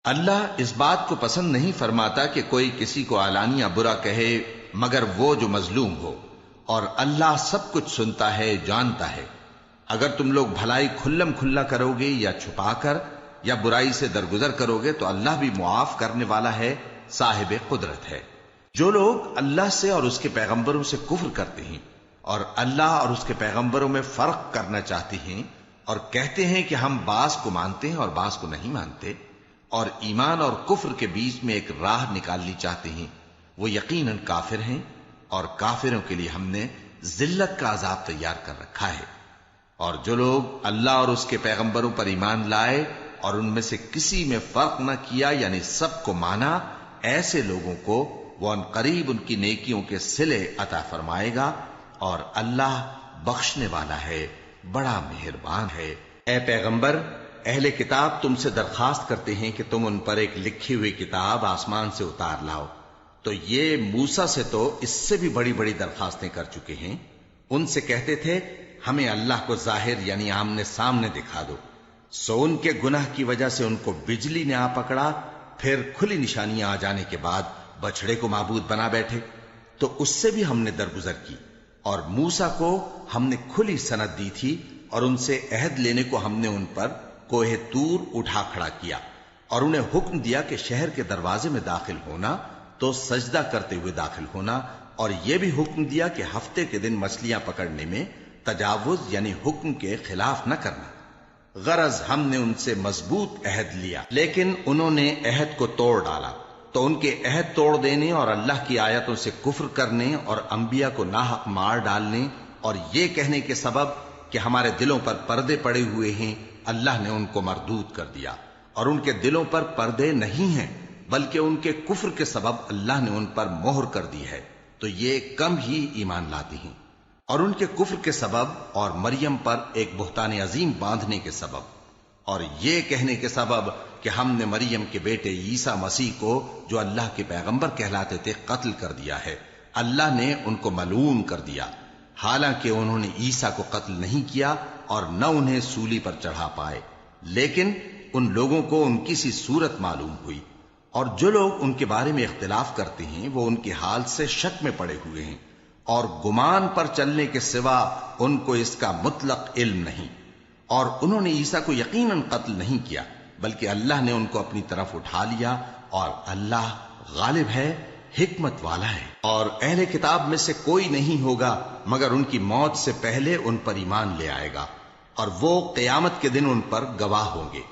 اللہ اس بات کو پسند نہیں فرماتا کہ کوئی کسی کو علانیہ برا کہے مگر وہ جو مظلوم ہو، اور اللہ سب کچھ سنتا ہے، جانتا ہے۔ اگر تم لوگ بھلائی کھلم کھلا کرو گے یا چھپا کر یا برائی سے درگزر کرو گے تو اللہ بھی معاف کرنے والا ہے، صاحب قدرت ہے۔ جو لوگ اللہ سے اور اس کے پیغمبروں سے کفر کرتے ہیں اور اللہ اور اس کے پیغمبروں میں فرق کرنا چاہتے ہیں اور کہتے ہیں کہ ہم بعض کو مانتے ہیں اور بعض کو نہیں مانتے، اور ایمان اور کفر کے بیچ میں ایک راہ نکالنی چاہتے ہیں، وہ یقیناً کافر ہیں، اور کافروں کے لیے ہم نے ذلت کا عذاب تیار کر رکھا ہے۔ اور جو لوگ اللہ اور اس کے پیغمبروں پر ایمان لائے اور ان میں سے کسی میں فرق نہ کیا، یعنی سب کو مانا، ایسے لوگوں کو وہ ان قریب ان کی نیکیوں کے صلے عطا فرمائے گا، اور اللہ بخشنے والا ہے، بڑا مہربان ہے۔ اے پیغمبر، اہل کتاب تم سے درخواست کرتے ہیں کہ تم ان پر ایک لکھی ہوئی کتاب آسمان سے اتار لاؤ، تو یہ موسیٰ سے تو اس سے بھی بڑی بڑی درخواستیں کر چکے ہیں۔ ان سے کہتے تھے ہمیں اللہ کو ظاہر یعنی آمنے سامنے دکھا دو، سو ان کے گناہ کی وجہ سے ان کو بجلی نے آ پکڑا، پھر کھلی نشانیاں آ جانے کے بعد بچڑے کو معبود بنا بیٹھے، تو اس سے بھی ہم نے درگزر کی۔ اور موسیٰ کو ہم نے کھلی سند دی تھی، اور ان سے عہد لینے کو ہم نے ان پر کوہ طور اٹھا کھڑا کیا، اور انہیں حکم دیا کہ شہر کے دروازے میں داخل ہونا تو سجدہ کرتے ہوئے داخل ہونا، اور یہ بھی حکم دیا کہ ہفتے کے دن مچھلیاں پکڑنے میں تجاوز یعنی حکم کے خلاف نہ کرنا۔ غرض ہم نے ان سے مضبوط عہد لیا، لیکن انہوں نے عہد کو توڑ ڈالا، تو ان کے عہد توڑ دینے اور اللہ کی آیتوں سے کفر کرنے اور انبیاء کو ناحق مار ڈالنے اور یہ کہنے کے سبب کہ ہمارے دلوں پر پردے پڑے ہوئے ہیں، اللہ نے ان کو مردود کر دیا۔ اور ان کے دلوں پر پردے نہیں ہیں، بلکہ ان کے کفر کے سبب اللہ نے ان پر مہر کر دی ہے، تو یہ کم ہی ایمان لاتے ہیں۔ اور ان کے کفر کے سبب اور مریم پر ایک بہتان عظیم باندھنے کے سبب اور یہ کہنے کے سبب کہ ہم نے مریم کے بیٹے عیسیٰ مسیح کو جو اللہ کے پیغمبر کہلاتے تھے قتل کر دیا ہے، اللہ نے ان کو ملعون کر دیا، حالانکہ انہوں نے عیسیٰ کو قتل نہیں کیا اور نہ انہیں سولی پر چڑھا پائے، لیکن ان لوگوں کو ان کی سی صورت معلوم ہوئی۔ اور جو لوگ ان کے بارے میں اختلاف کرتے ہیں وہ ان کے حال سے شک میں پڑے ہوئے ہیں، اور گمان پر چلنے کے سوا ان کو اس کا مطلق علم نہیں۔ اور انہوں نے عیسیٰ کو یقیناً قتل نہیں کیا، بلکہ اللہ نے ان کو اپنی طرف اٹھا لیا، اور اللہ غالب ہے، حکمت والا ہے۔ اور اہل کتاب میں سے کوئی نہیں ہوگا مگر ان کی موت سے پہلے ان پر ایمان لے آئے گا، اور وہ قیامت کے دن ان پر گواہ ہوں گے۔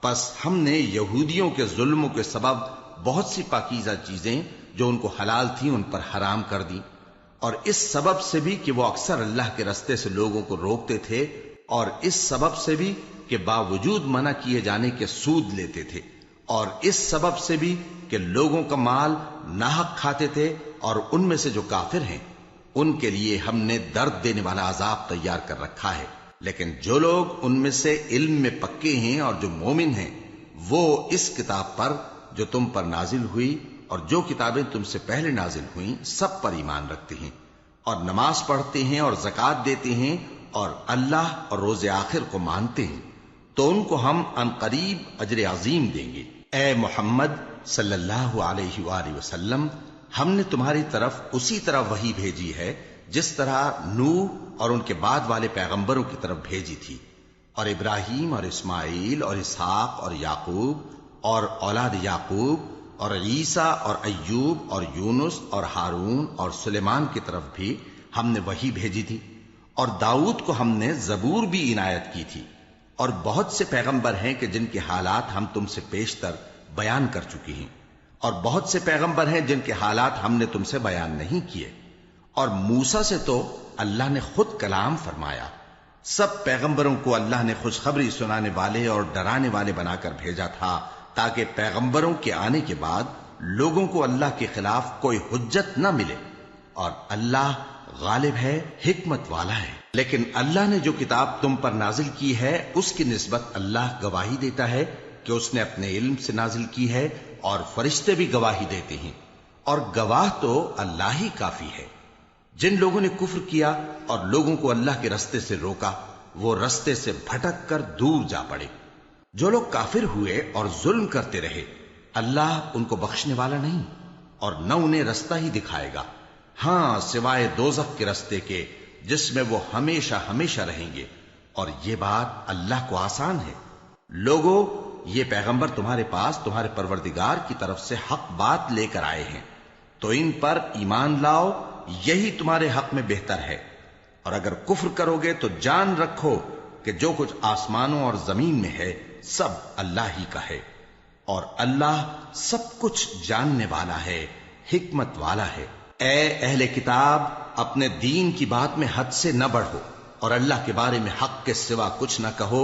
پس ہم نے یہودیوں کے ظلموں کے سبب بہت سی پاکیزہ چیزیں جو ان کو حلال تھیں ان پر حرام کر دی، اور اس سبب سے بھی کہ وہ اکثر اللہ کے رستے سے لوگوں کو روکتے تھے، اور اس سبب سے بھی کہ باوجود منع کیے جانے کے سود لیتے تھے، اور اس سبب سے بھی کہ لوگوں کا مال ناحق کھاتے تھے، اور ان میں سے جو کافر ہیں ان کے لیے ہم نے درد دینے والا عذاب تیار کر رکھا ہے۔ لیکن جو لوگ ان میں سے علم میں پکے ہیں اور جو مومن ہیں وہ اس کتاب پر جو تم پر نازل ہوئی اور جو کتابیں تم سے پہلے نازل ہوئیں سب پر ایمان رکھتے ہیں، اور نماز پڑھتے ہیں اور زکوٰۃ دیتے ہیں اور اللہ اور روز آخر کو مانتے ہیں، تو ان کو ہم ان قریب اجر عظیم دیں گے۔ اے محمد صلی اللہ علیہ وآلہ وسلم، ہم نے تمہاری طرف اسی طرح وحی بھیجی ہے جس طرح نوح اور ان کے بعد والے پیغمبروں کی طرف بھیجی تھی، اور ابراہیم اور اسماعیل اور اسحاق اور یعقوب اور اولاد یعقوب اور عیسیٰ اور ایوب اور یونس اور ہارون اور سلیمان کی طرف بھی ہم نے وحی بھیجی تھی، اور داؤد کو ہم نے زبور بھی عنایت کی تھی، اور بہت سے پیغمبر ہیں کہ جن کے حالات ہم تم سے پیشتر بیان کر چکی ہیں، اور بہت سے پیغمبر ہیں جن کے حالات ہم نے تم سے بیان نہیں کیے، اور موسیٰ سے تو اللہ نے خود کلام فرمایا۔ سب پیغمبروں کو اللہ نے خوشخبری سنانے والے اور ڈرانے والے بنا کر بھیجا تھا، تاکہ پیغمبروں کے آنے کے بعد لوگوں کو اللہ کے خلاف کوئی حجت نہ ملے، اور اللہ غالب ہے، حکمت والا ہے۔ لیکن اللہ نے جو کتاب تم پر نازل کی ہے اس کی نسبت اللہ گواہی دیتا ہے کہ اس نے اپنے علم سے نازل کی ہے، اور فرشتے بھی گواہی دیتے ہیں، اور گواہ تو اللہ ہی کافی ہے۔ جن لوگوں نے کفر کیا اور لوگوں کو اللہ کے رستے سے روکا وہ رستے سے بھٹک کر دور جا پڑے۔ جو لوگ کافر ہوئے اور ظلم کرتے رہے اللہ ان کو بخشنے والا نہیں اور نہ انہیں رستہ ہی دکھائے گا، ہاں سوائے دوزخ کے رستے کے جس میں وہ ہمیشہ ہمیشہ رہیں گے، اور یہ بات اللہ کو آسان ہے۔ لوگو، یہ پیغمبر تمہارے پاس تمہارے پروردگار کی طرف سے حق بات لے کر آئے ہیں، تو ان پر ایمان لاؤ، یہی تمہارے حق میں بہتر ہے، اور اگر کفر کرو گے تو جان رکھو کہ جو کچھ آسمانوں اور زمین میں ہے سب اللہ ہی کا ہے، اور اللہ سب کچھ جاننے والا ہے، حکمت والا ہے۔ اے اہل کتاب، اپنے دین کی بات میں حد سے نہ بڑھو اور اللہ کے بارے میں حق کے سوا کچھ نہ کہو۔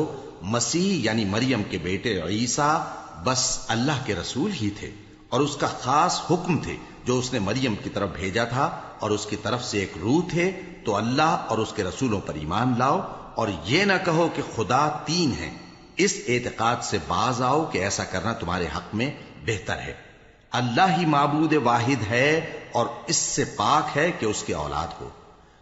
مسیح یعنی مریم کے بیٹے عیسیٰ بس اللہ کے رسول ہی تھے اور اس کا خاص حکم تھے جو اس نے مریم کی طرف بھیجا تھا، اور اس کی طرف سے ایک روح تھے، تو اللہ اور اس کے رسولوں پر ایمان لاؤ، اور یہ نہ کہو کہ خدا تین ہیں۔ اس اعتقاد سے باز آؤ کہ ایسا کرنا تمہارے حق میں بہتر ہے۔ اللہ ہی معبود واحد ہے اور اس سے پاک ہے کہ اس کی اولاد ہو۔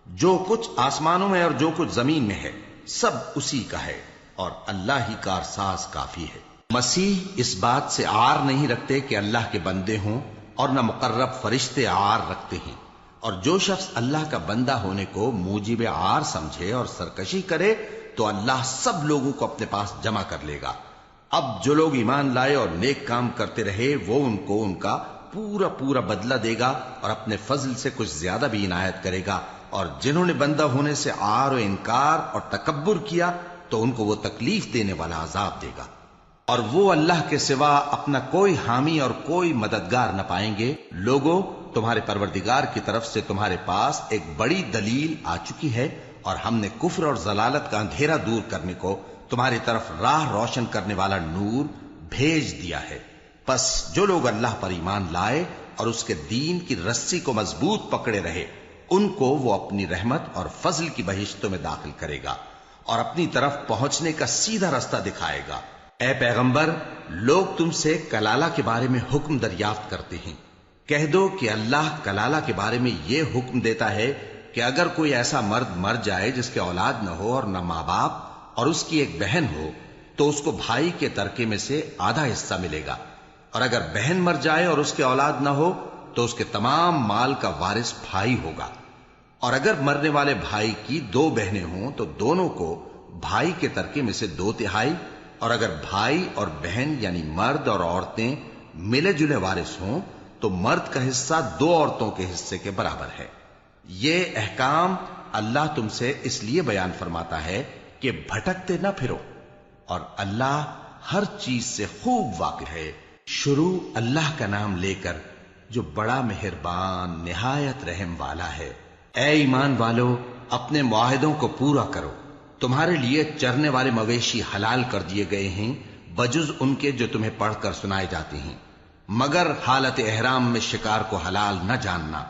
جو کچھ آسمانوں میں اور جو کچھ زمین میں ہے سب اسی کا ہے، اور اللہ ہی کارساز کافی ہے۔ مسیح اس بات سے عار نہیں رکھتے کہ اللہ کے بندے ہوں، اور نہ مقرب فرشتے عار رکھتے ہیں، اور جو شخص اللہ کا بندہ ہونے کو موجب عار سمجھے اور سرکشی کرے تو اللہ سب لوگوں کو اپنے پاس جمع کر لے گا۔ اب جو لوگ ایمان لائے اور نیک کام کرتے رہے وہ ان کو ان کا پورا پورا بدلہ دے گا اور اپنے فضل سے کچھ زیادہ بھی عنایت کرے گا، اور جنہوں نے بندہ ہونے سے عار و انکار اور تکبر کیا تو ان کو وہ تکلیف دینے والا عذاب دے گا، اور وہ اللہ کے سوا اپنا کوئی حامی اور کوئی مددگار نہ پائیں گے۔ لوگوں، تمہارے پروردگار کی طرف سے تمہارے پاس ایک بڑی دلیل آ چکی ہے، اور ہم نے کفر اور ضلالت کا اندھیرا دور کرنے کو تمہاری طرف راہ روشن کرنے والا نور بھیج دیا ہے۔ پس جو لوگ اللہ پر ایمان لائے اور اس کے دین کی رسی کو مضبوط پکڑے رہے، ان کو وہ اپنی رحمت اور فضل کی بہشتوں میں داخل کرے گا اور اپنی طرف پہنچنے کا سیدھا رستہ دکھائے گا۔ اے پیغمبر، لوگ تم سے کلالہ کے بارے میں حکم دریافت کرتے ہیں، کہہ دو کہ اللہ کلالہ کے بارے میں یہ حکم دیتا ہے کہ اگر کوئی ایسا مرد مر جائے جس کے اولاد نہ ہو اور نہ ماں باپ، اور اس کی ایک بہن ہو، تو اس کو بھائی کے ترکے میں سے آدھا حصہ ملے گا، اور اگر بہن مر جائے اور اس کے اولاد نہ ہو تو اس کے تمام مال کا وارث بھائی ہوگا، اور اگر مرنے والے بھائی کی دو بہنیں ہوں تو دونوں کو بھائی کے ترکے میں سے 2/3، اور اگر بھائی اور بہن یعنی مرد اور عورتیں ملے جلے وارث ہوں تو مرد کا حصہ 2 عورتوں کے حصے کے برابر ہے۔ یہ احکام اللہ تم سے اس لیے بیان فرماتا ہے کہ بھٹکتے نہ پھرو، اور اللہ ہر چیز سے خوب واقف ہے۔ شروع اللہ کا نام لے کر جو بڑا مہربان نہایت رحم والا ہے۔ اے ایمان والو، اپنے معاہدوں کو پورا کرو۔ تمہارے لیے چرنے والے مویشی حلال کر دیے گئے ہیں بجز ان کے جو تمہیں پڑھ کر سنائے جاتے ہیں، مگر حالت احرام میں شکار کو حلال نہ جاننا۔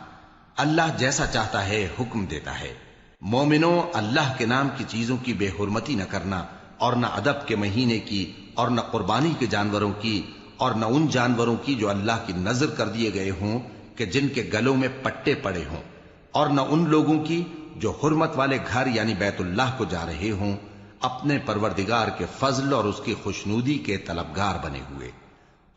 اللہ جیسا چاہتا ہے حکم دیتا ہے۔ مومنوں، اللہ کے نام کی چیزوں کی بے حرمتی نہ کرنا، اور نہ ادب کے مہینے کی، اور نہ قربانی کے جانوروں کی، اور نہ ان جانوروں کی جو اللہ کی نذر کر دیے گئے ہوں کہ جن کے گلوں میں پٹے پڑے ہوں، اور نہ ان لوگوں کی جو حرمت والے گھر یعنی بیت اللہ کو جا رہے ہوں، اپنے پروردگار کے فضل اور اس کی خوشنودی کے طلبگار بنے ہوئے۔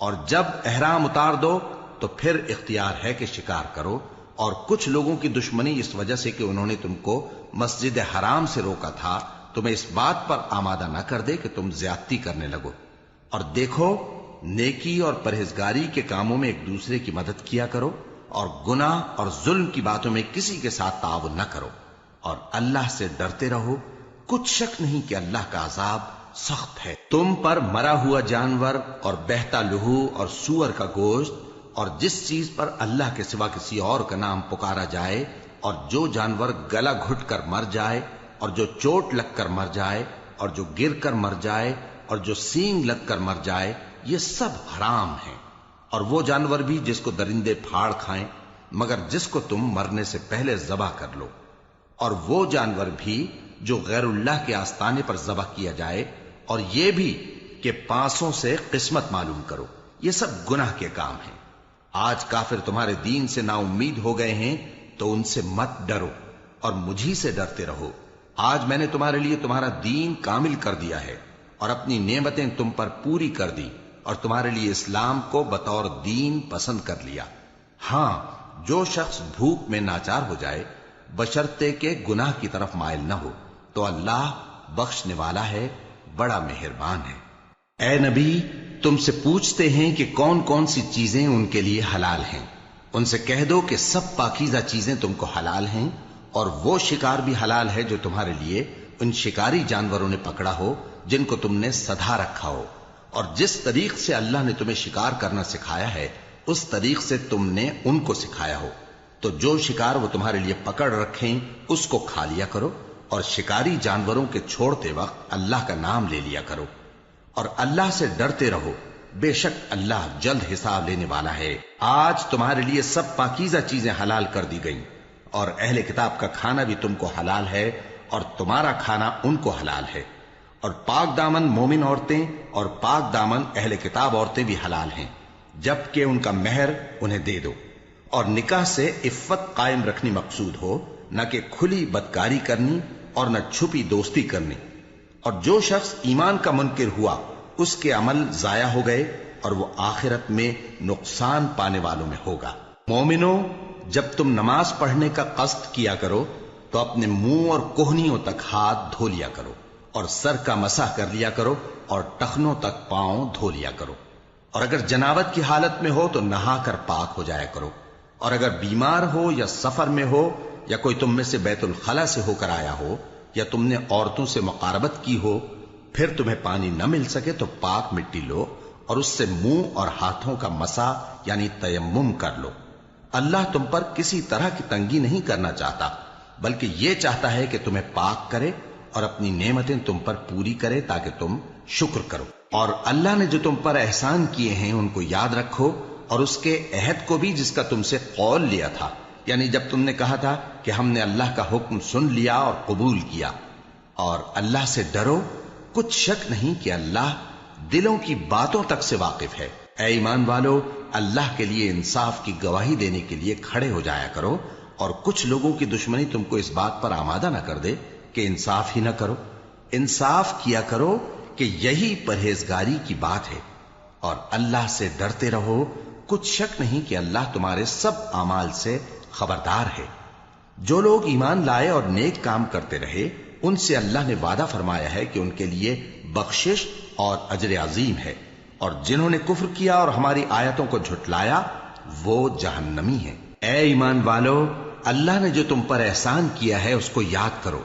اور جب احرام اتار دو تو پھر اختیار ہے کہ شکار کرو، اور کچھ لوگوں کی دشمنی اس وجہ سے کہ انہوں نے تم کو مسجد حرام سے روکا تھا تمہیں اس بات پر آمادہ نہ کر دے کہ تم زیادتی کرنے لگو۔ اور دیکھو، نیکی اور پرہیزگاری کے کاموں میں ایک دوسرے کی مدد کیا کرو، اور گناہ اور ظلم کی باتوں میں کسی کے ساتھ تعاون نہ کرو، اور اللہ سے ڈرتے رہو۔ کچھ شک نہیں کہ اللہ کا عذاب سخت ہے۔ تم پر مرا ہوا جانور اور بہتا لہو اور سور کا گوشت، اور جس چیز پر اللہ کے سوا کسی اور کا نام پکارا جائے، اور جو جانور گلا گھٹ کر مر جائے، اور جو چوٹ لگ کر مر جائے، اور جو گر کر مر جائے، اور جو سینگ لگ کر مر جائے، یہ سب حرام ہیں۔ اور وہ جانور بھی جس کو درندے پھاڑ کھائیں، مگر جس کو تم مرنے سے پہلے ذبح کر لو، اور وہ جانور بھی جو غیر اللہ کے آستانے پر ذبح کیا جائے، اور یہ بھی کہ پانسوں سے قسمت معلوم کرو۔ یہ سب گناہ کے کام ہیں۔ آج کافر تمہارے دین سے نا امید ہو گئے ہیں تو ان سے مت ڈرو اور مجھی سے ڈرتے رہو۔ آج میں نے تمہارے لیے تمہارا دین کامل کر دیا ہے، اور اپنی نعمتیں تم پر پوری کر دی اور تمہارے لیے اسلام کو بطور دین پسند کر لیا۔ ہاں، جو شخص بھوک میں ناچار ہو جائے بشرطے کہ گناہ کی طرف مائل نہ ہو تو اللہ بخشنے والا ہے، بڑا مہربان ہے۔ اے نبی، تم سے پوچھتے ہیں کہ کون کون سی چیزیں ان کے لیے حلال ہیں۔ ان سے کہہ دو کہ سب پاکیزہ چیزیں تم کو حلال ہیں، اور وہ شکار بھی حلال ہے جو تمہارے لیے ان شکاری جانوروں نے پکڑا ہو جن کو تم نے سدھا رکھا ہو، اور جس طریق سے اللہ نے تمہیں شکار کرنا سکھایا ہے اس طریق سے تم نے ان کو سکھایا ہو، تو جو شکار وہ تمہارے لیے پکڑ رکھیں اس کو کھا لیا کرو، اور شکاری جانوروں کے چھوڑتے وقت اللہ کا نام لے لیا کرو، اور اللہ سے ڈرتے رہو، بے شک اللہ جلد حساب لینے والا ہے۔ آج تمہارے لیے سب پاکیزہ چیزیں حلال کر دی گئیں، اور اہل کتاب کا کھانا بھی تم کو حلال ہے اور تمہارا کھانا ان کو حلال ہے، اور پاک دامن مومن عورتیں اور پاک دامن اہل کتاب عورتیں بھی حلال ہیں، جبکہ ان کا مہر انہیں دے دو، اور نکاح سے عفت قائم رکھنی مقصود ہو، نہ کہ کھلی بدکاری کرنی اور نہ چھپی دوستی کرنی۔ اور جو شخص ایمان کا منکر ہوا اس کے عمل ضائع ہو گئے اور وہ آخرت میں نقصان پانے والوں میں ہوگا۔ مومنوں، جب تم نماز پڑھنے کا قصد کیا کرو تو اپنے منہ اور کوہنیوں تک ہاتھ دھو لیا کرو، اور سر کا مسح کر لیا کرو، اور ٹخنوں تک پاؤں دھو لیا کرو، اور اگر جنابت کی حالت میں ہو تو نہا کر پاک ہو جایا کرو، اور اگر بیمار ہو یا سفر میں ہو یا کوئی تم میں سے بیت الخلا سے ہو کر آیا ہو یا تم نے عورتوں سے مقاربت کی ہو، پھر تمہیں پانی نہ مل سکے تو پاک مٹی لو اور اس سے منہ اور ہاتھوں کا مسح یعنی تیمم کر لو۔ اللہ تم پر کسی طرح کی تنگی نہیں کرنا چاہتا، بلکہ یہ چاہتا ہے کہ تمہیں پاک کرے اور اپنی نعمتیں تم پر پوری کرے تاکہ تم شکر کرو۔ اور اللہ نے جو تم پر احسان کیے ہیں ان کو یاد رکھو، اور اس کے عہد کو بھی جس کا تم سے قول لیا تھا، یعنی جب تم نے کہا تھا کہ ہم نے اللہ کا حکم سن لیا اور قبول کیا، اور اللہ سے ڈرو، کچھ شک نہیں کہ اللہ دلوں کی باتوں تک سے واقف ہے۔ اے ایمان والو، اللہ کے لیے انصاف کی گواہی دینے کے لیے کھڑے ہو جایا کرو، اور کچھ لوگوں کی دشمنی تم کو اس بات پر آمادہ نہ کر دے کہ انصاف ہی نہ کرو۔ انصاف کیا کرو کہ یہی پرہیزگاری کی بات ہے، اور اللہ سے ڈرتے رہو، کچھ شک نہیں کہ اللہ تمہارے سب اعمال سے خبردار ہے۔ جو لوگ ایمان لائے اور نیک کام کرتے رہے ان سے اللہ نے وعدہ فرمایا ہے کہ ان کے لیے بخشش اور اجر عظیم ہے، اور جنہوں نے کفر کیا اور ہماری آیتوں کو جھٹلایا وہ جہنمی ہیں۔ اے ایمان والو، اللہ نے جو تم پر احسان کیا ہے اس کو یاد کرو۔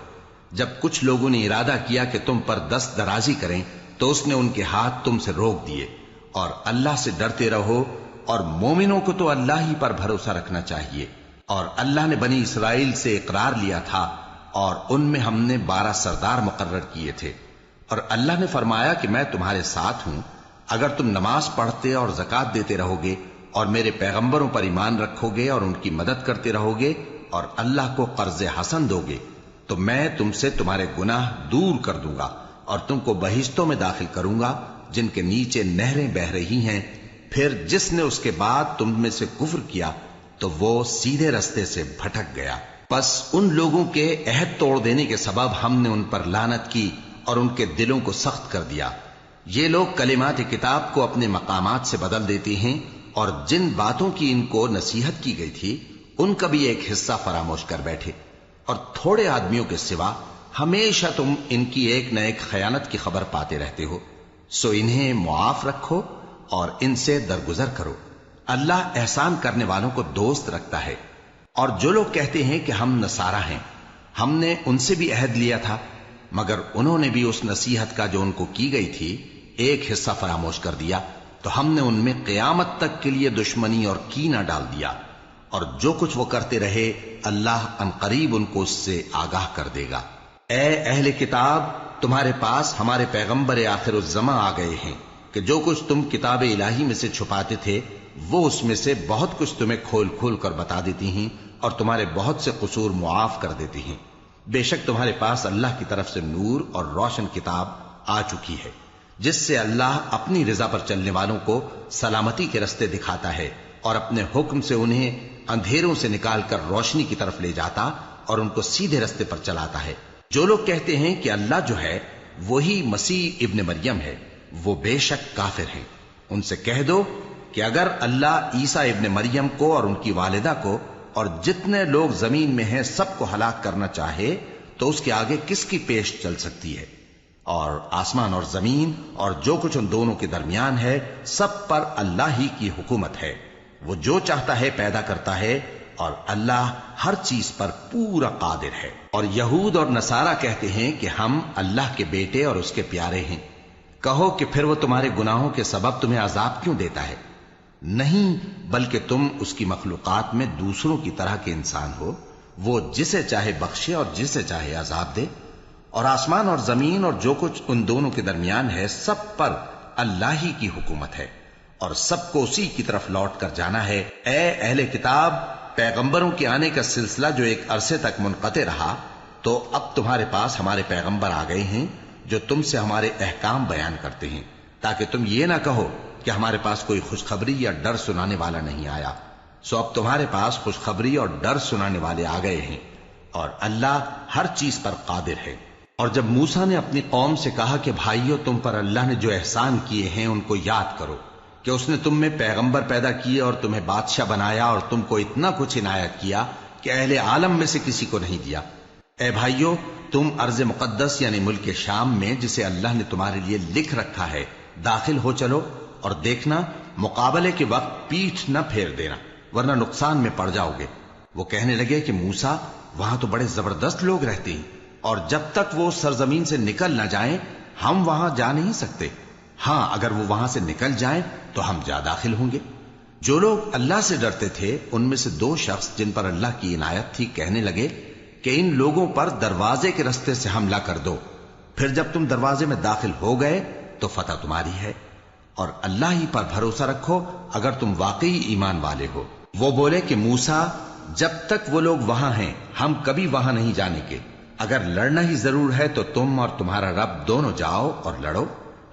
جب کچھ لوگوں نے ارادہ کیا کہ تم پر دست درازی کریں تو اس نے ان کے ہاتھ تم سے روک دیے، اور اللہ سے ڈرتے رہو، اور مومنوں کو تو اللہ ہی پر بھروسہ رکھنا چاہیے۔ اور اللہ نے بنی اسرائیل سے اقرار لیا تھا اور ان میں ہم نے 12 سردار مقرر کیے تھے، اور اللہ نے فرمایا کہ میں تمہارے ساتھ ہوں، اگر تم نماز پڑھتے اور زکوٰۃ دیتے رہو گے اور میرے پیغمبروں پر ایمان رکھو گے اور ان کی مدد کرتے رہو گے اور اللہ کو قرض حسن دو گے تو میں تم سے تمہارے گناہ دور کر دوں گا اور تم کو بہشتوں میں داخل کروں گا جن کے نیچے نہریں بہ رہی ہیں۔ پھر جس نے اس کے بعد تم میں سے کفر کیا تو وہ سیدھے رستے سے بھٹک گیا۔ پس ان لوگوں کے عہد توڑ دینے کے سبب ہم نے ان پر لعنت کی اور ان کے دلوں کو سخت کر دیا۔ یہ لوگ کلمات کتاب کو اپنے مقامات سے بدل دیتے ہیں، اور جن باتوں کی ان کو نصیحت کی گئی تھی ان کا بھی ایک حصہ فراموش کر بیٹھے، اور تھوڑے آدمیوں کے سوا ہمیشہ تم ان کی ایک نہ ایک خیانت کی خبر پاتے رہتے ہو، سو انہیں معاف رکھو اور ان سے درگزر کرو۔ اللہ احسان کرنے والوں کو دوست رکھتا ہے۔ اور جو لوگ کہتے ہیں کہ ہم نصارہ ہیں، ہم نے ان سے بھی عہد لیا تھا، مگر انہوں نے بھی اس نصیحت کا جو ان کو کی گئی تھی ایک حصہ فراموش کر دیا، تو ہم نے ان میں قیامت تک کے لیے دشمنی اور کینہ ڈال دیا، اور جو کچھ وہ کرتے رہے اللہ عنقریب ان کو اس سے آگاہ کر دے گا۔ اے اہل کتاب، تمہارے پاس ہمارے پیغمبر آخر الزماں آ گئے ہیں کہ جو کچھ تم کتاب الہی میں سے چھپاتے تھے وہ اس میں سے بہت کچھ تمہیں کھول کھول کر بتا دیتی ہیں اور تمہارے بہت سے قصور معاف کر دیتی ہیں۔ بے شک تمہارے پاس اللہ کی طرف سے نور اور روشن کتاب آ چکی ہے، جس سے اللہ اپنی رضا پر چلنے والوں کو سلامتی کے رستے دکھاتا ہے اور اپنے حکم سے انہیں اندھیروں سے نکال کر روشنی کی طرف لے جاتا اور ان کو سیدھے رستے پر چلاتا ہے۔ جو لوگ کہتے ہیں کہ اللہ جو ہے وہی مسیح ابن مریم ہے، وہ بے شک کافر ہیں۔ ان سے کہہ دو کہ اگر اللہ عیسیٰ ابن مریم کو اور ان کی والدہ کو اور جتنے لوگ زمین میں ہیں سب کو ہلاک کرنا چاہے تو اس کے آگے کس کی پیش چل سکتی ہے؟ اور آسمان اور زمین اور جو کچھ ان دونوں کے درمیان ہے سب پر اللہ ہی کی حکومت ہے۔ وہ جو چاہتا ہے پیدا کرتا ہے اور اللہ ہر چیز پر پورا قادر ہے۔ اور یہود اور نصارہ کہتے ہیں کہ ہم اللہ کے بیٹے اور اس کے پیارے ہیں۔ کہو کہ پھر وہ تمہارے گناہوں کے سبب تمہیں عذاب کیوں دیتا ہے؟ نہیں، بلکہ تم اس کی مخلوقات میں دوسروں کی طرح کے انسان ہو، وہ جسے چاہے بخشے اور جسے چاہے عذاب دے۔ اور آسمان اور زمین اور جو کچھ ان دونوں کے درمیان ہے سب پر اللہ ہی کی حکومت ہے اور سب کو اسی کی طرف لوٹ کر جانا ہے۔ اے اہل کتاب، پیغمبروں کے آنے کا سلسلہ جو ایک عرصے تک منقطع رہا، تو اب تمہارے پاس ہمارے پیغمبر آ گئے ہیں جو تم سے ہمارے احکام بیان کرتے ہیں، تاکہ تم یہ نہ کہو کہ ہمارے پاس کوئی خوشخبری یا ڈر سنانے والا نہیں آیا۔ سو اب تمہارے پاس خوشخبری اور ڈر سنانے والے آ گئے ہیں، اور اللہ ہر چیز پر قادر ہے۔ اور جب موسیٰ نے اپنی قوم سے کہا کہ بھائیو، تم پر اللہ نے جو احسان کیے ہیں ان کو یاد کرو، کہ اس نے تم میں پیغمبر پیدا کیے اور تمہیں بادشاہ بنایا اور تم کو اتنا کچھ عنایت کیا کہ اہل عالم میں سے کسی کو نہیں دیا۔ اے بھائیو، تم ارض مقدس یعنی ملک شام میں، جسے اللہ نے تمہارے لیے لکھ رکھا ہے، داخل ہو چلو، اور دیکھنا مقابلے کے وقت پیٹھ نہ پھیر دینا، ورنہ نقصان میں پڑ جاؤ گے۔ وہ کہنے لگے کہ موسیٰ، وہاں تو بڑے زبردست لوگ رہتے ہیں، اور جب تک وہ سرزمین سے نکل نہ جائیں ہم وہاں جا نہیں سکتے۔ ہاں، اگر وہ وہاں سے نکل جائیں تو ہم جا داخل ہوں گے۔ جو لوگ اللہ سے ڈرتے تھے ان میں سے دو شخص جن پر اللہ کی عنایت تھی کہنے لگے کہ ان لوگوں پر دروازے کے رستے سے حملہ کر دو، پھر جب تم دروازے میں داخل ہو گئے تو فتح تمہاری ہے، اور اللہ ہی پر بھروسہ رکھو اگر تم واقعی ایمان والے ہو۔ وہ بولے کہ موسیٰ، جب تک وہ لوگ وہاں ہیں ہم کبھی وہاں نہیں جانے کے، اگر لڑنا ہی ضرور ہے تو تم اور تمہارا رب دونوں جاؤ اور لڑو،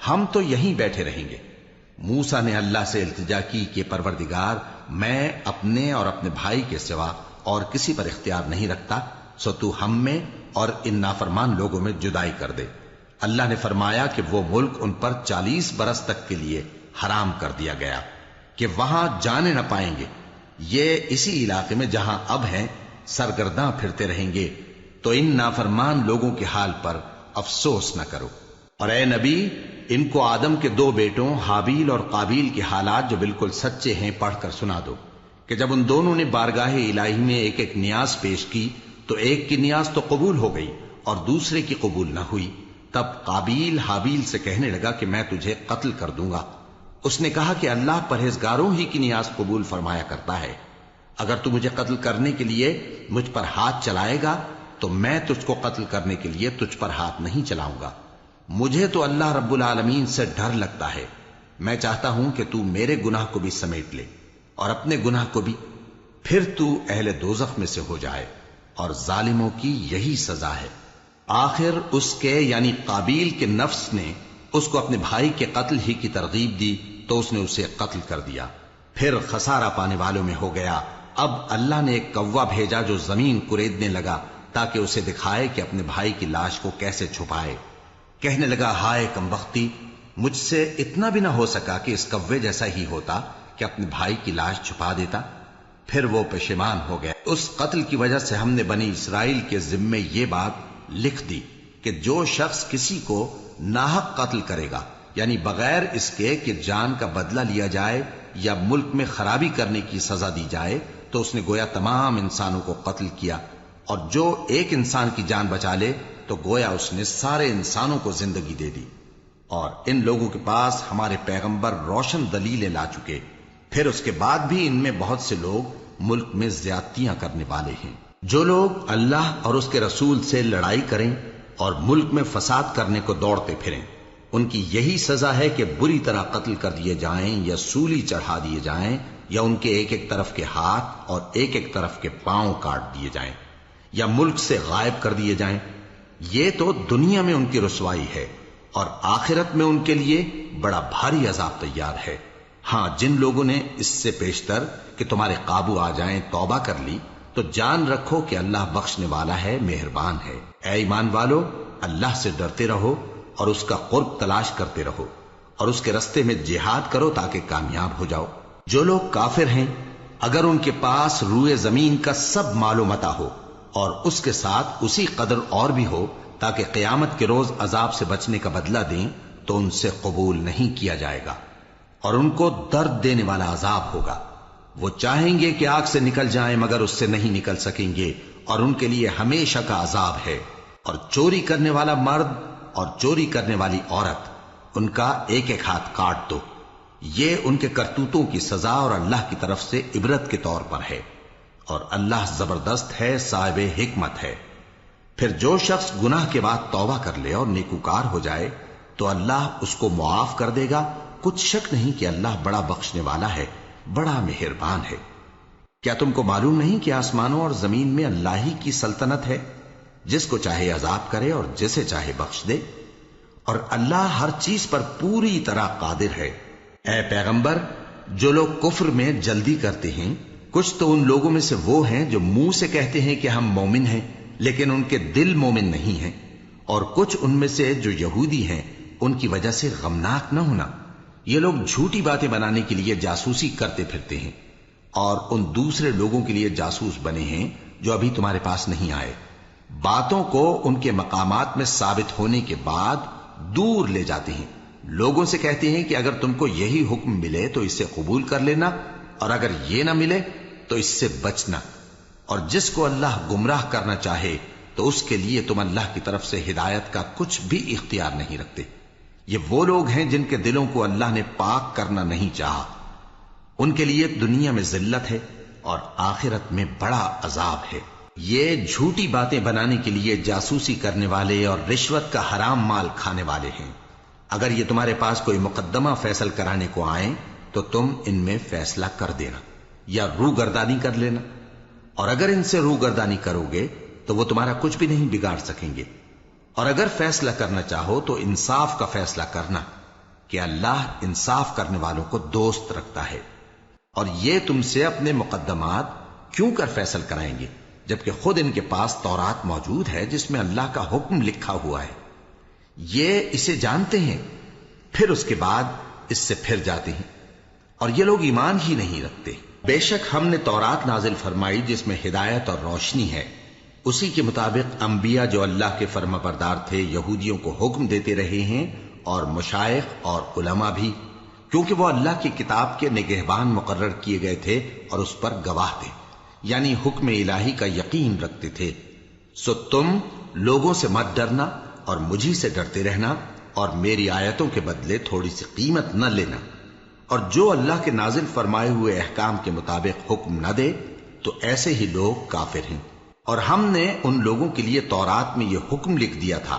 ہم تو یہیں بیٹھے رہیں گے۔ موسیٰ نے اللہ سے التجا کی کہ پروردگار، میں اپنے اور اپنے بھائی کے سوا اور کسی پر اختیار نہیں رکھتا، سو تو ہم میں اور ان نافرمان لوگوں میں جدائی کر دے۔ اللہ نے فرمایا کہ وہ ملک ان پر 40 برس تک کے لیے حرام کر دیا گیا کہ وہاں جانے نہ پائیں گے۔ یہ اسی علاقے میں جہاں اب ہیں سرگرداں پھرتے رہیں گے، تو ان نافرمان لوگوں کے حال پر افسوس نہ کرو۔ اور اے نبی، ان کو آدم کے 2 بیٹوں حابیل اور قابیل کے حالات جو بالکل سچے ہیں پڑھ کر سنا دو، کہ جب ان دونوں نے بارگاہ الہی میں ایک ایک نیاز پیش کی تو ایک کی نیاز تو قبول ہو گئی اور دوسرے کی قبول نہ ہوئی۔ تب قابیل حابیل سے کہنے لگا کہ میں تجھے قتل کر دوں گا۔ اس نے کہا کہ اللہ پرہیزگاروں ہی کی نیاز قبول فرمایا کرتا ہے، اگر تو مجھے قتل کرنے کے لیے مجھ پر ہاتھ چلائے گا تو میں تجھ کو قتل کرنے کے لیے تجھ پر ہاتھ نہیں چلاؤں گا۔ مجھے تو اللہ رب العالمین سے ڈر لگتا ہے، میں چاہتا ہوں کہ تو میرے گناہ کو بھی سمیٹ لے اور اپنے گناہ کو بھی، پھر تو اہل دوزخ میں سے ہو جائے، اور ظالموں کی یہی سزا ہے۔ آخر اس کے یعنی قابیل کے نفس نے اس کو اپنے بھائی کے قتل ہی کی ترغیب دی تو اس نے اسے قتل کر دیا، پھر خسارہ پانے والوں میں ہو گیا۔ اب اللہ نے ایک کوا بھیجا جو زمین کریدنے لگا تاکہ اسے دکھائے کہ اپنے بھائی کی لاش کو کیسے چھپائے۔ کہنے لگا، ہائے کمبختی، مجھ سے اتنا بھی نہ ہو سکا کہ اس کوے جیسا ہی ہوتا کہ اپنے بھائی کی لاش چھپا دیتا۔ پھر وہ پشیمان ہو گیا۔ اس قتل کی وجہ سے ہم نے بنی اسرائیل کے ذمے یہ بات لکھ دی کہ جو شخص کسی کو ناحق قتل کرے گا، یعنی بغیر اس کے کہ جان کا بدلہ لیا جائے یا ملک میں خرابی کرنے کی سزا دی جائے، تو اس نے گویا تمام انسانوں کو قتل کیا، اور جو ایک انسان کی جان بچا لے تو گویا اس نے سارے انسانوں کو زندگی دے دی۔ اور ان لوگوں کے پاس ہمارے پیغمبر روشن دلیلیں لا چکے، پھر اس کے بعد بھی ان میں بہت سے لوگ ملک میں زیادتیاں کرنے والے ہیں۔ جو لوگ اللہ اور اس کے رسول سے لڑائی کریں اور ملک میں فساد کرنے کو دوڑتے پھریں، ان کی یہی سزا ہے کہ بری طرح قتل کر دیے جائیں یا سولی چڑھا دیے جائیں، یا ان کے ایک ایک طرف کے ہاتھ اور ایک ایک طرف کے پاؤں کاٹ دیے جائیں، یا ملک سے غائب کر دیے جائیں۔ یہ تو دنیا میں ان کی رسوائی ہے، اور آخرت میں ان کے لیے بڑا بھاری عذاب تیار ہے۔ ہاں، جن لوگوں نے اس سے پیشتر کہ تمہارے قابو آ جائیں توبہ کر لی تو جان رکھو کہ اللہ بخشنے والا ہے، مہربان ہے۔ اے ایمان والو، اللہ سے ڈرتے رہو اور اس کا قرب تلاش کرتے رہو اور اس کے رستے میں جہاد کرو تاکہ کامیاب ہو جاؤ۔ جو لوگ کافر ہیں اگر ان کے پاس روئے زمین کا سب مال و متاع ہو اور اس کے ساتھ اسی قدر اور بھی ہو تاکہ قیامت کے روز عذاب سے بچنے کا بدلہ دیں تو ان سے قبول نہیں کیا جائے گا اور ان کو درد دینے والا عذاب ہوگا۔ وہ چاہیں گے کہ آگ سے نکل جائیں مگر اس سے نہیں نکل سکیں گے اور ان کے لیے ہمیشہ کا عذاب ہے۔ اور چوری کرنے والا مرد اور چوری کرنے والی عورت ان کا ایک ایک ہاتھ کاٹ دو، یہ ان کے کرتوتوں کی سزا اور اللہ کی طرف سے عبرت کے طور پر ہے، اور اللہ زبردست ہے، صاحب حکمت ہے۔ پھر جو شخص گناہ کے بعد توبہ کر لے اور نیکوکار ہو جائے تو اللہ اس کو معاف کر دے گا، کچھ شک نہیں کہ اللہ بڑا بخشنے والا ہے، بڑا مہربان ہے۔ کیا تم کو معلوم نہیں کہ آسمانوں اور زمین میں اللہ ہی کی سلطنت ہے، جس کو چاہے عذاب کرے اور جسے چاہے بخش دے، اور اللہ ہر چیز پر پوری طرح قادر ہے۔ اے پیغمبر، جو لوگ کفر میں جلدی کرتے ہیں کچھ تو ان لوگوں میں سے وہ ہیں جو منہ سے کہتے ہیں کہ ہم مومن ہیں لیکن ان کے دل مومن نہیں ہیں، اور کچھ ان میں سے جو یہودی ہیں ان کی وجہ سے غمناک نہ ہونا۔ یہ لوگ جھوٹی باتیں بنانے کے لیے جاسوسی کرتے پھرتے ہیں اور ان دوسرے لوگوں کے لیے جاسوس بنے ہیں جو ابھی تمہارے پاس نہیں آئے، باتوں کو ان کے مقامات میں ثابت ہونے کے بعد دور لے جاتے ہیں، لوگوں سے کہتے ہیں کہ اگر تم کو یہی حکم ملے تو اسے قبول کر لینا اور اگر یہ نہ ملے تو اس سے بچنا، اور جس کو اللہ گمراہ کرنا چاہے تو اس کے لیے تم اللہ کی طرف سے ہدایت کا کچھ بھی اختیار نہیں رکھتے۔ یہ وہ لوگ ہیں جن کے دلوں کو اللہ نے پاک کرنا نہیں چاہا، ان کے لیے دنیا میں ذلت ہے اور آخرت میں بڑا عذاب ہے۔ یہ جھوٹی باتیں بنانے کے لیے جاسوسی کرنے والے اور رشوت کا حرام مال کھانے والے ہیں۔ اگر یہ تمہارے پاس کوئی مقدمہ فیصل کرانے کو آئیں تو تم ان میں فیصلہ کر دینا یا روگردانی کر لینا، اور اگر ان سے روگردانی کرو گے تو وہ تمہارا کچھ بھی نہیں بگاڑ سکیں گے، اور اگر فیصلہ کرنا چاہو تو انصاف کا فیصلہ کرنا کہ اللہ انصاف کرنے والوں کو دوست رکھتا ہے۔ اور یہ تم سے اپنے مقدمات کیوں کر فیصل کرائیں گے جبکہ خود ان کے پاس تورات موجود ہے جس میں اللہ کا حکم لکھا ہوا ہے۔ یہ اسے جانتے ہیں پھر اس کے بعد اس سے پھر جاتے ہیں، اور یہ لوگ ایمان ہی نہیں رکھتے۔ بے شک ہم نے تورات نازل فرمائی جس میں ہدایت اور روشنی ہے، اسی کے مطابق انبیاء جو اللہ کے فرما بردار تھے یہودیوں کو حکم دیتے رہے ہیں، اور مشائخ اور علماء بھی، کیونکہ وہ اللہ کی کتاب کے نگہبان مقرر کیے گئے تھے اور اس پر گواہ تھے، یعنی حکم الہی کا یقین رکھتے تھے۔ سو تم لوگوں سے مت ڈرنا اور مجھی سے ڈرتے رہنا، اور میری آیتوں کے بدلے تھوڑی سی قیمت نہ لینا، اور جو اللہ کے نازل فرمائے ہوئے احکام کے مطابق حکم نہ دے تو ایسے ہی لوگ کافر ہیں۔ اور ہم نے ان لوگوں کے لیے تورات میں یہ حکم لکھ دیا تھا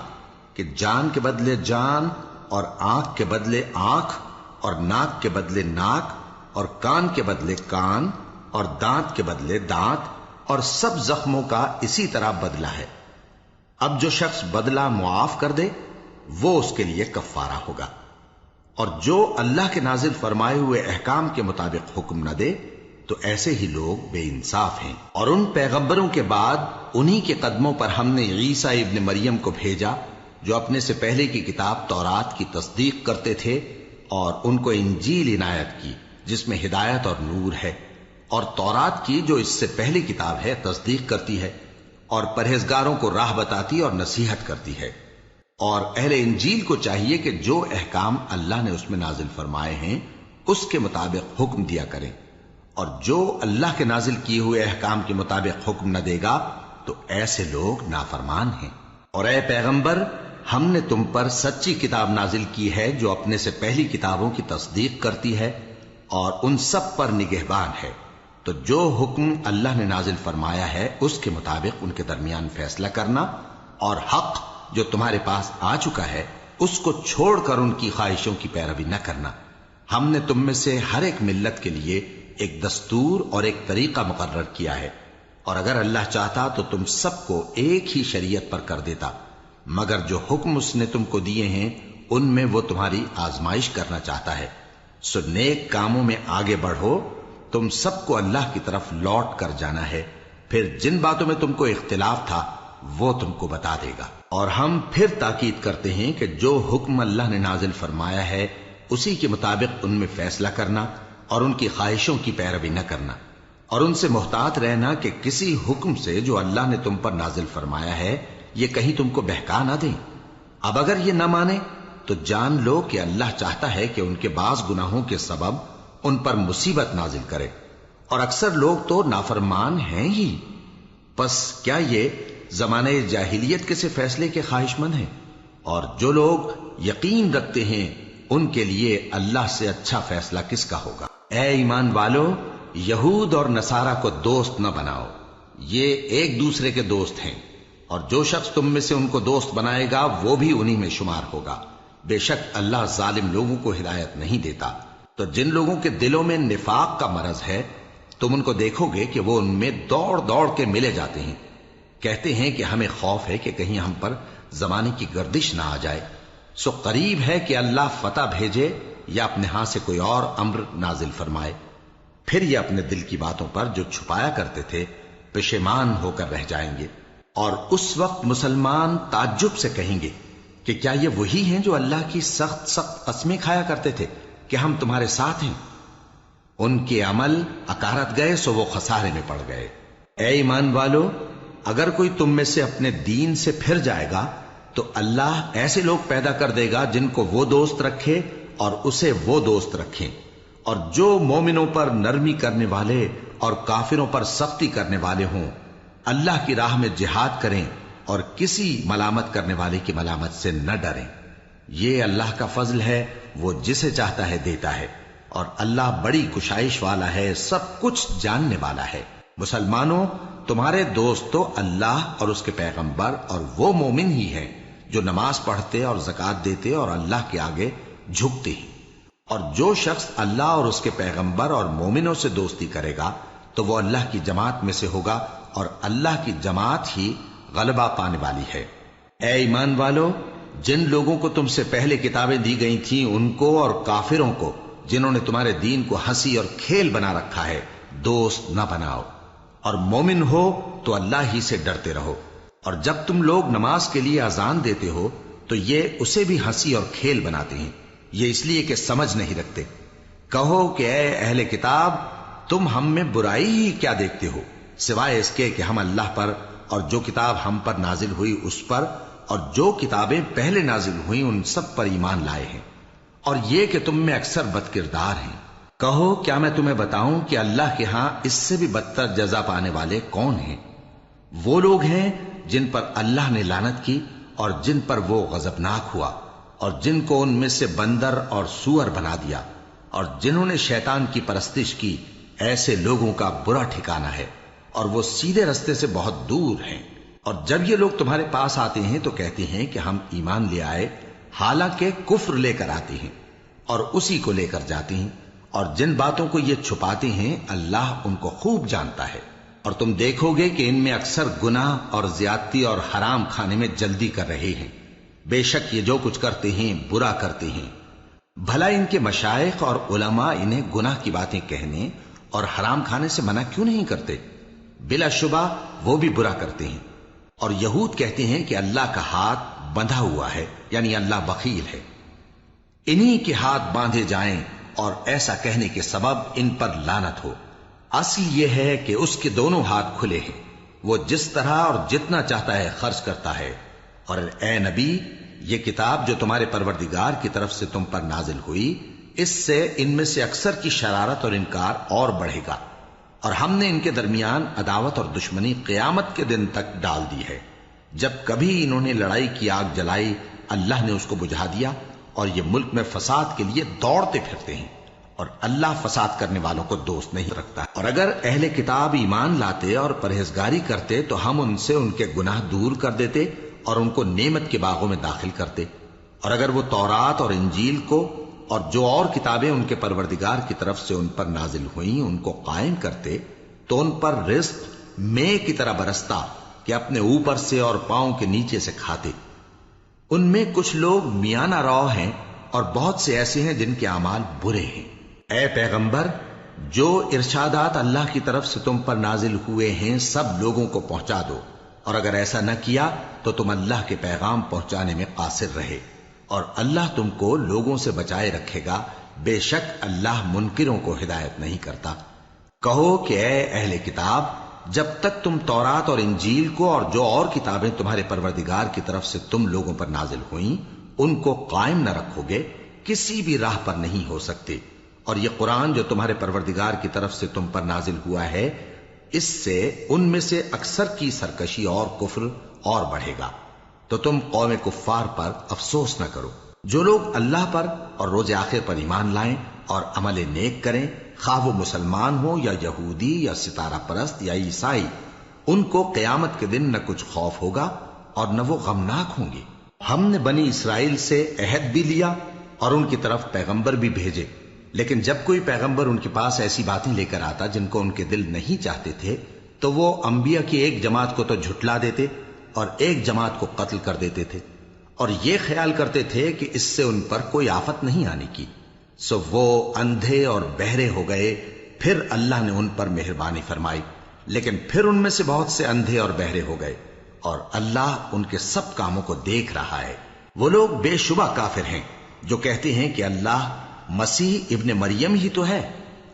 کہ جان کے بدلے جان، اور آنکھ کے بدلے آنکھ، اور ناک کے بدلے ناک، اور کان کے بدلے کان، اور دانت کے بدلے دانت، اور سب زخموں کا اسی طرح بدلہ ہے۔ اب جو شخص بدلہ معاف کر دے وہ اس کے لیے کفارہ ہوگا، اور جو اللہ کے نازل فرمائے ہوئے احکام کے مطابق حکم نہ دے تو ایسے ہی لوگ بے انصاف ہیں۔ اور ان پیغمبروں کے بعد انہی کے قدموں پر ہم نے عیسیٰ ابن مریم کو بھیجا جو اپنے سے پہلے کی کتاب تورات کی تصدیق کرتے تھے، اور ان کو انجیل عنایت کی جس میں ہدایت اور نور ہے، اور تورات کی جو اس سے پہلی کتاب ہے تصدیق کرتی ہے اور پرہیزگاروں کو راہ بتاتی اور نصیحت کرتی ہے۔ اور اہل انجیل کو چاہیے کہ جو احکام اللہ نے اس میں نازل فرمائے ہیں اس کے مطابق حکم دیا کریں، اور جو اللہ کے نازل کیے ہوئے احکام کے مطابق حکم نہ دے گا تو ایسے لوگ نافرمان ہیں۔ اور اے پیغمبر، ہم نے تم پر سچی کتاب نازل کی ہے جو اپنے سے پہلی کتابوں کی تصدیق کرتی ہے اور ان سب پر نگہبان ہے، تو جو حکم اللہ نے نازل فرمایا ہے اس کے مطابق ان کے درمیان فیصلہ کرنا، اور حق جو تمہارے پاس آ چکا ہے اس کو چھوڑ کر ان کی خواہشوں کی پیروی نہ کرنا۔ ہم نے تم میں سے ہر ایک ملت کے لیے ایک دستور اور ایک طریقہ مقرر کیا ہے، اور اگر اللہ چاہتا تو تم سب کو ایک ہی شریعت پر کر دیتا، مگر جو حکم اس نے تم کو دیے ہیں ان میں وہ تمہاری آزمائش کرنا چاہتا ہے۔ سو نیک کاموں میں آگے بڑھو، تم سب کو اللہ کی طرف لوٹ کر جانا ہے۔ پھر جن باتوں میں تم کو اختلاف تھا وہ تم کو بتا دے گا۔ اور ہم پھر تاکید کرتے ہیں کہ جو حکم اللہ نے نازل فرمایا ہے اسی کے مطابق ان میں فیصلہ کرنا اور ان کی خواہشوں کی پیروی نہ کرنا، اور ان سے محتاط رہنا کہ کسی حکم سے جو اللہ نے تم پر نازل فرمایا ہے یہ کہیں تم کو بہکا نہ دیں۔ اب اگر یہ نہ مانے تو جان لو کہ اللہ چاہتا ہے کہ ان کے بعض گناہوں کے سبب ان پر مصیبت نازل کرے، اور اکثر لوگ تو نافرمان ہیں ہی۔ پس کیا یہ زمانہ جاہلیت کے سے فیصلے کے خواہش مند ہیں؟ اور جو لوگ یقین رکھتے ہیں ان کے لیے اللہ سے اچھا فیصلہ کس کا ہوگا؟ اے ایمان والو، یہود اور نصارہ کو دوست نہ بناؤ، یہ ایک دوسرے کے دوست ہیں، اور جو شخص تم میں سے ان کو دوست بنائے گا وہ بھی انہی میں شمار ہوگا۔ بے شک اللہ ظالم لوگوں کو ہدایت نہیں دیتا۔ تو جن لوگوں کے دلوں میں نفاق کا مرض ہے تم ان کو دیکھو گے کہ وہ ان میں دوڑ دوڑ کے ملے جاتے ہیں، کہتے ہیں کہ ہمیں خوف ہے کہ کہیں ہم پر زمانے کی گردش نہ آ جائے، سو قریب ہے کہ اللہ فتح بھیجے یا اپنے ہاں سے کوئی اور امر نازل فرمائے، پھر یہ اپنے دل کی باتوں پر جو چھپایا کرتے تھے پشیمان ہو کر رہ جائیں گے۔ اور اس وقت مسلمان تعجب سے کہیں گے کہ کیا یہ وہی ہیں جو اللہ کی سخت سخت قسمیں کھایا کرتے تھے کہ ہم تمہارے ساتھ ہیں؟ ان کے عمل اکارت گئے سو وہ خسارے میں پڑ گئے۔ اے ایمان والو، اگر کوئی تم میں سے اپنے دین سے پھر جائے گا تو اللہ ایسے لوگ پیدا کر دے گا جن کو وہ دوست رکھے اور اسے وہ دوست رکھیں، اور جو مومنوں پر نرمی کرنے والے اور کافروں پر سختی کرنے والے ہوں، اللہ کی راہ میں جہاد کریں اور کسی ملامت کرنے والے کی ملامت سے نہ ڈریں۔ یہ اللہ کا فضل ہے، وہ جسے چاہتا ہے دیتا ہے، اور اللہ بڑی کشائش والا ہے، سب کچھ جاننے والا ہے۔ مسلمانوں، تمہارے دوست تو اللہ اور اس کے پیغمبر اور وہ مومن ہی ہیں جو نماز پڑھتے اور زکوٰۃ دیتے اور اللہ کے آگے جھکتے ہیں۔ اور جو شخص اللہ اور اس کے پیغمبر اور مومنوں سے دوستی کرے گا تو وہ اللہ کی جماعت میں سے ہوگا، اور اللہ کی جماعت ہی غلبہ پانے والی ہے۔ اے ایمان والو، جن لوگوں کو تم سے پہلے کتابیں دی گئی تھیں ان کو اور کافروں کو جنہوں نے تمہارے دین کو ہنسی اور کھیل بنا رکھا ہے دوست نہ بناؤ، اور مومن ہو تو اللہ ہی سے ڈرتے رہو۔ اور جب تم لوگ نماز کے لیے اذان دیتے ہو تو یہ اسے بھی ہنسی اور کھیل بناتے ہیں، یہ اس لیے کہ سمجھ نہیں رکھتے۔ کہو کہ اے اہل کتاب، تم ہم میں برائی ہی کیا دیکھتے ہو، سوائے اس کے کہ ہم اللہ پر اور جو کتاب ہم پر نازل ہوئی اس پر اور جو کتابیں پہلے نازل ہوئیں ان سب پر ایمان لائے ہیں، اور یہ کہ تم میں اکثر بد کردار ہیں۔ کہو کیا میں تمہیں بتاؤں کہ اللہ کے ہاں اس سے بھی بدتر جزا پانے والے کون ہیں؟ وہ لوگ ہیں جن پر اللہ نے لعنت کی اور جن پر وہ غضبناک ہوا، اور جن کو ان میں سے بندر اور سور بنا دیا، اور جنہوں نے شیطان کی پرستش کی، ایسے لوگوں کا برا ٹھکانہ ہے، اور وہ سیدھے رستے سے بہت دور ہیں۔ اور جب یہ لوگ تمہارے پاس آتے ہیں تو کہتے ہیں کہ ہم ایمان لے آئے، حالانکہ کفر لے کر آتے ہیں اور اسی کو لے کر جاتے ہیں، اور جن باتوں کو یہ چھپاتے ہیں اللہ ان کو خوب جانتا ہے۔ اور تم دیکھو گے کہ ان میں اکثر گناہ اور زیادتی اور حرام کھانے میں جلدی کر رہے ہیں، بے شک یہ جو کچھ کرتے ہیں برا کرتے ہیں۔ بھلا ان کے مشائخ اور علماء انہیں گناہ کی باتیں کہنے اور حرام کھانے سے منع کیوں نہیں کرتے؟ بلا شبہ وہ بھی برا کرتے ہیں۔ اور یہود کہتے ہیں کہ اللہ کا ہاتھ بندھا ہوا ہے، یعنی اللہ بخیل ہے، انہی کے ہاتھ باندھے جائیں، اور ایسا کہنے کے سبب ان پر لعنت ہو۔ اصل یہ ہے کہ اس کے دونوں ہاتھ کھلے ہیں، وہ جس طرح اور جتنا چاہتا ہے خرچ کرتا ہے۔ اور اے نبی، یہ کتاب جو تمہارے پروردگار کی طرف سے تم پر نازل ہوئی، اس سے ان میں سے اکثر کی شرارت اور انکار اور بڑھے گا، اور ہم نے ان کے درمیان عداوت اور دشمنی قیامت کے دن تک ڈال دی ہے۔ جب کبھی انہوں نے لڑائی کی آگ جلائی اللہ نے اس کو بجھا دیا، اور یہ ملک میں فساد کے لیے دوڑتے پھرتے ہیں، اور اللہ فساد کرنے والوں کو دوست نہیں رکھتا۔ اور اگر اہل کتاب ایمان لاتے اور پرہیزگاری کرتے تو ہم ان سے ان کے گناہ دور کر دیتے اور ان کو نعمت کے باغوں میں داخل کرتے۔ اور اگر وہ تورات اور انجیل کو اور جو اور کتابیں ان کے پروردگار کی طرف سے ان پر نازل ہوئیں ان کو قائم کرتے تو ان پر رزق مے کی طرح برستا کہ اپنے اوپر سے اور پاؤں کے نیچے سے کھاتے۔ ان میں کچھ لوگ میانہ رو ہیں اور بہت سے ایسے ہیں جن کے اعمال برے ہیں۔ اے پیغمبر، جو ارشادات اللہ کی طرف سے تم پر نازل ہوئے ہیں سب لوگوں کو پہنچا دو، اور اگر ایسا نہ کیا تو تم اللہ کے پیغام پہنچانے میں قاصر رہے، اور اللہ تم کو لوگوں سے بچائے رکھے گا، بے شک اللہ منکروں کو ہدایت نہیں کرتا۔ کہو کہ اے اہل کتاب، جب تک تم تورات اور انجیل کو اور جو اور کتابیں تمہارے پروردگار کی طرف سے تم لوگوں پر نازل ہوئیں ان کو قائم نہ رکھو گے، کسی بھی راہ پر نہیں ہو سکتے، اور یہ قرآن جو تمہارے پروردگار کی طرف سے تم پر نازل ہوا ہے، اس سے ان میں سے اکثر کی سرکشی اور کفر اور بڑھے گا، تو تم قوم کفار پر افسوس نہ کرو۔ جو لوگ اللہ پر اور روز آخر پر ایمان لائیں اور عمل نیک کریں، خواہ وہ مسلمان ہو یا یہودی یا ستارہ پرست یا عیسائی، ان کو قیامت کے دن نہ کچھ خوف ہوگا اور نہ وہ غمناک ہوں گے۔ ہم نے بنی اسرائیل سے عہد بھی لیا اور ان کی طرف پیغمبر بھی بھیجے، لیکن جب کوئی پیغمبر ان کے پاس ایسی باتیں لے کر آتا جن کو ان کے دل نہیں چاہتے تھے تو وہ انبیاء کی ایک جماعت کو تو جھٹلا دیتے اور ایک جماعت کو قتل کر دیتے تھے، اور یہ خیال کرتے تھے کہ اس سے ان پر کوئی آفت نہیں آنے کی، سو وہ اندھے اور بہرے ہو گئے۔ پھر اللہ نے ان پر مہربانی فرمائی، لیکن پھر ان میں سے بہت سے اندھے اور بہرے ہو گئے، اور اللہ ان کے سب کاموں کو دیکھ رہا ہے۔ وہ لوگ بے شبہ کافر ہیں جو کہتے ہیں کہ اللہ مسیح ابن مریم ہی تو ہے،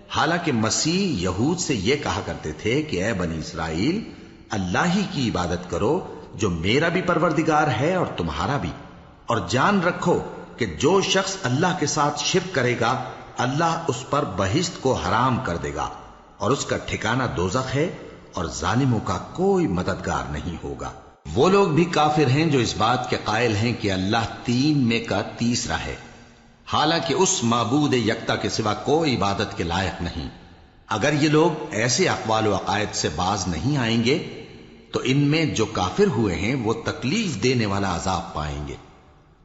حالانکہ مسیح یہود سے یہ کہا کرتے تھے کہ اے بنی اسرائیل، اللہ ہی کی عبادت کرو جو میرا بھی پروردگار ہے اور تمہارا بھی، اور جان رکھو کہ جو شخص اللہ کے ساتھ شرک کرے گا اللہ اس پر بہشت کو حرام کر دے گا، اور اس کا ٹھکانہ دوزخ ہے، اور ظالموں کا کوئی مددگار نہیں ہوگا۔ وہ لوگ بھی کافر ہیں جو اس بات کے قائل ہیں کہ اللہ تین میں کا تیسرا ہے، حالانکہ اس معبود یکتا کے سوا کوئی عبادت کے لائق نہیں۔ اگر یہ لوگ ایسے اقوال و عقائد سے باز نہیں آئیں گے تو ان میں جو کافر ہوئے ہیں وہ تکلیف دینے والا عذاب پائیں گے۔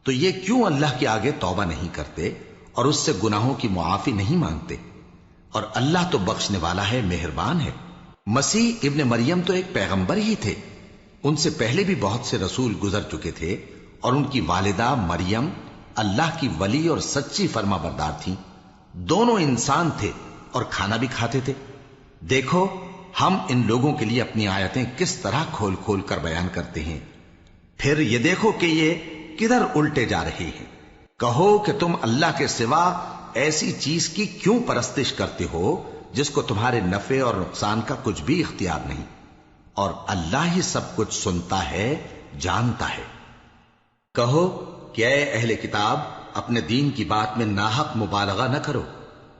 تو یہ کیوں اللہ کے آگے توبہ نہیں کرتے اور اس سے گناہوں کی معافی نہیں مانگتے؟ اور اللہ تو بخشنے والا ہے، مہربان ہے۔ مسیح ابن مریم تو ایک پیغمبر ہی تھے، ان سے پہلے بھی بہت سے رسول گزر چکے تھے، اور ان کی والدہ مریم اللہ کی ولی اور سچی فرما بردار تھیں، دونوں انسان تھے اور کھانا بھی کھاتے تھے۔ دیکھو ہم ان لوگوں کے لیے اپنی آیتیں کس طرح کھول کھول کر بیان کرتے ہیں، پھر یہ دیکھو کہ یہ کدھر الٹے جا رہے ہیں۔ کہو کہ تم اللہ کے سوا ایسی چیز کی کیوں پرستش کرتے ہو جس کو تمہارے نفع اور نقصان کا کچھ بھی اختیار نہیں، اور اللہ ہی سب کچھ سنتا ہے، جانتا ہے۔ کہو کہ اے اہل کتاب، اپنے دین کی بات میں ناحق مبالغہ نہ کرو،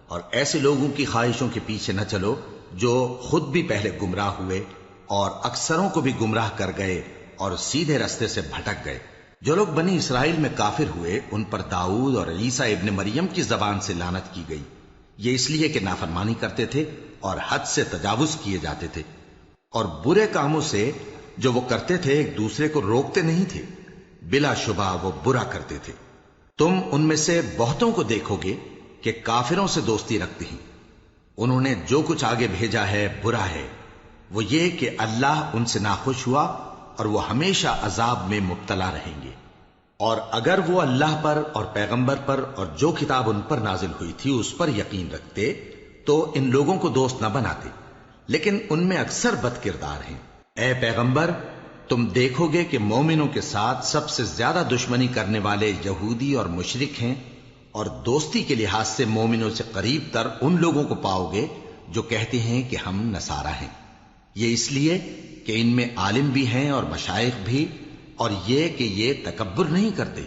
اور ایسے لوگوں کی خواہشوں کے پیچھے نہ چلو جو خود بھی پہلے گمراہ ہوئے اور اکثروں کو بھی گمراہ کر گئے اور سیدھے رستے سے بھٹک گئے۔ جو لوگ بنی اسرائیل میں کافر ہوئے ان پر داؤد اور عیسیٰ ابن مریم کی زبان سے لعنت کی گئی، یہ اس لیے کہ نافرمانی کرتے تھے اور حد سے تجاوز کیے جاتے تھے، اور برے کاموں سے جو وہ کرتے تھے ایک دوسرے کو روکتے نہیں تھے، بلا شبہ وہ برا کرتے تھے۔ تم ان میں سے بہتوں کو دیکھو گے کہ کافروں سے دوستی رکھتے ہیں، انہوں نے جو کچھ آگے بھیجا ہے برا ہے، وہ یہ کہ اللہ ان سے ناخوش ہوا اور وہ ہمیشہ عذاب میں مبتلا رہیں گے۔ اور اگر وہ اللہ پر اور پیغمبر پر اور جو کتاب ان پر نازل ہوئی تھی اس پر یقین رکھتے تو ان لوگوں کو دوست نہ بناتے، لیکن ان میں اکثر بد کردار ہیں۔ اے پیغمبر، تم دیکھو گے کہ مومنوں کے ساتھ سب سے زیادہ دشمنی کرنے والے یہودی اور مشرک ہیں، اور دوستی کے لحاظ سے مومنوں سے قریب تر ان لوگوں کو پاؤ گے جو کہتے ہیں کہ ہم نصارہ ہیں۔ یہ اس لیے کہ ان میں عالم بھی ہیں اور مشائخ بھی، اور یہ کہ یہ تکبر نہیں کرتے۔